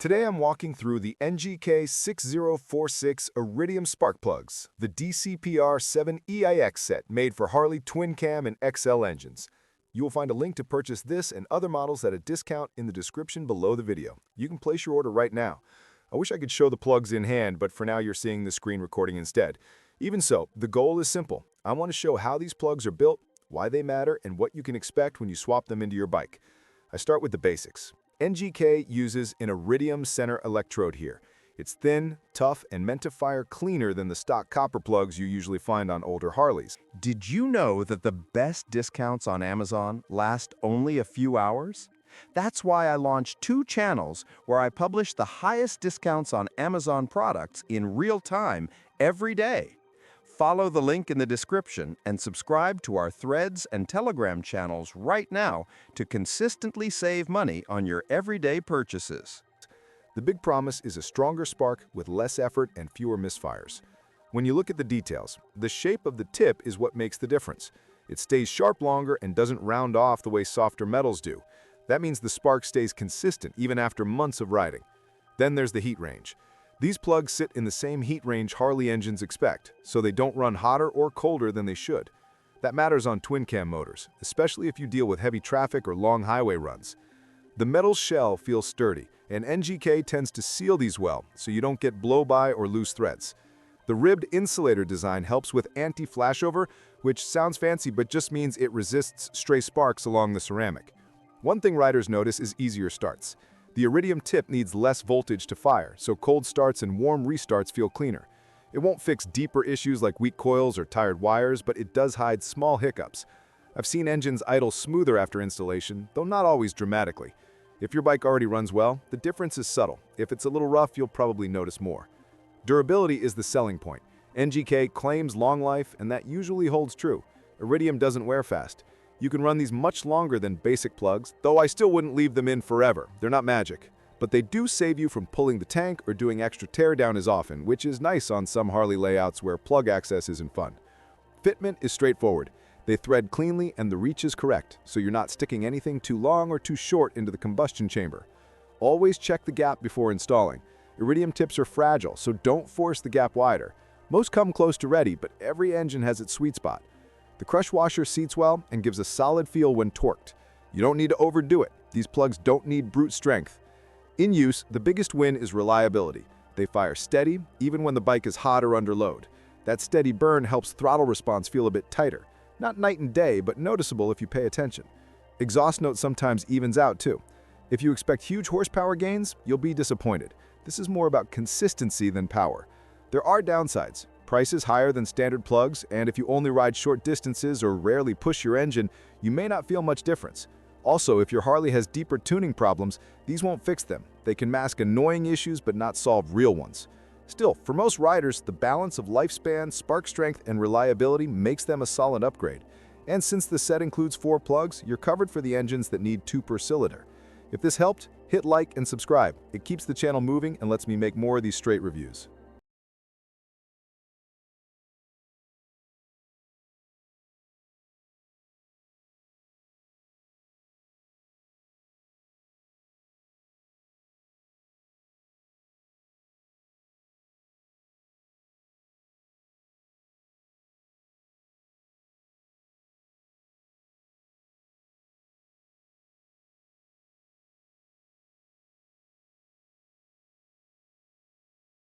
Today I'm walking through the NGK 6046 Iridium spark plugs, the DCPR7EIX set made for Harley twin cam and XL engines. You will find a link to purchase this and other models at a discount in the description below the video. You can place your order right now. I wish I could show the plugs in hand, but for now you're seeing the screen recording instead. Even so, the goal is simple. I want to show how these plugs are built, why they matter, and what you can expect when you swap them into your bike. I start with the basics. NGK uses an Iridium center electrode here. It's thin, tough, and meant to fire cleaner than the stock copper plugs you usually find on older Harleys. Did you know that the best discounts on Amazon last only a few hours? That's why I launched 2 channels where I publish the highest discounts on Amazon products in real time every day. Follow the link in the description and subscribe to our Threads and Telegram channels right now to consistently save money on your everyday purchases. The big promise is a stronger spark with less effort and fewer misfires. When you look at the details, the shape of the tip is what makes the difference. It stays sharp longer and doesn't round off the way softer metals do. That means the spark stays consistent even after months of riding. Then there's the heat range. These plugs sit in the same heat range Harley engines expect, so they don't run hotter or colder than they should. That matters on twin-cam motors, especially if you deal with heavy traffic or long highway runs. The metal shell feels sturdy, and NGK tends to seal these well, so you don't get blow-by or loose threads. The ribbed insulator design helps with anti-flashover, which sounds fancy but just means it resists stray sparks along the ceramic. One thing riders notice is easier starts. The Iridium tip needs less voltage to fire, so cold starts and warm restarts feel cleaner. It won't fix deeper issues like weak coils or tired wires, but it does hide small hiccups. I've seen engines idle smoother after installation, though not always dramatically. If your bike already runs well, the difference is subtle. If it's a little rough, you'll probably notice more. Durability is the selling point. NGK claims long life, and that usually holds true. Iridium doesn't wear fast. You can run these much longer than basic plugs, though I still wouldn't leave them in forever. They're not magic. But they do save you from pulling the tank or doing extra teardown as often, which is nice on some Harley layouts where plug access isn't fun. Fitment is straightforward. They thread cleanly and the reach is correct, so you're not sticking anything too long or too short into the combustion chamber. Always check the gap before installing. Iridium tips are fragile, so don't force the gap wider. Most come close to ready, but every engine has its sweet spot. The crush washer seats well and gives a solid feel when torqued. You don't need to overdo it. These plugs don't need brute strength. In use, the biggest win is reliability. They fire steady, even when the bike is hot or under load. That steady burn helps throttle response feel a bit tighter. Not night and day, but noticeable if you pay attention. Exhaust note sometimes evens out too. If you expect huge horsepower gains, you'll be disappointed. This is more about consistency than power. There are downsides. Prices higher than standard plugs, and if you only ride short distances or rarely push your engine, you may not feel much difference. Also, if your Harley has deeper tuning problems, these won't fix them. They can mask annoying issues but not solve real ones. Still, for most riders, the balance of lifespan, spark strength, and reliability makes them a solid upgrade. And since the set includes 4 plugs, you're covered for the engines that need 2 per cylinder. If this helped, hit like and subscribe. It keeps the channel moving and lets me make more of these straight reviews.